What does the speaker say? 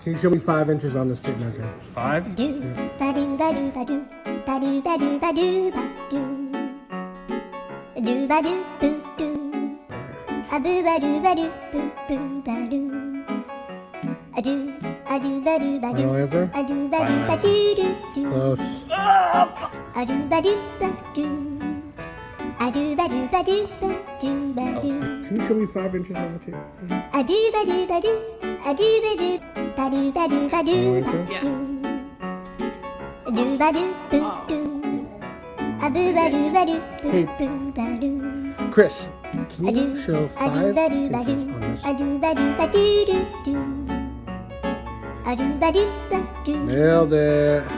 Can you show me 5 inches on this tape measure? 5? Do ba do ba do ba do ba do ba do ba do ba do do ba do boo do a boo ba do boo boo ba do a do ba do ba Final do answer? a do ba do ba do do do Close. a do ba do ba do a do ba do ba do ba do ba do Can you show me 5 inches on the tape measure? a do ba do ba do a do ba do ba do ba do ba do Final ba answer? do do ba do boo do a boo ba do Hey. boo ba do Chris, can a do you show a 5 do ba do ba do inches on this? a do ba do ba do do do a do ba do ba do Nailed it.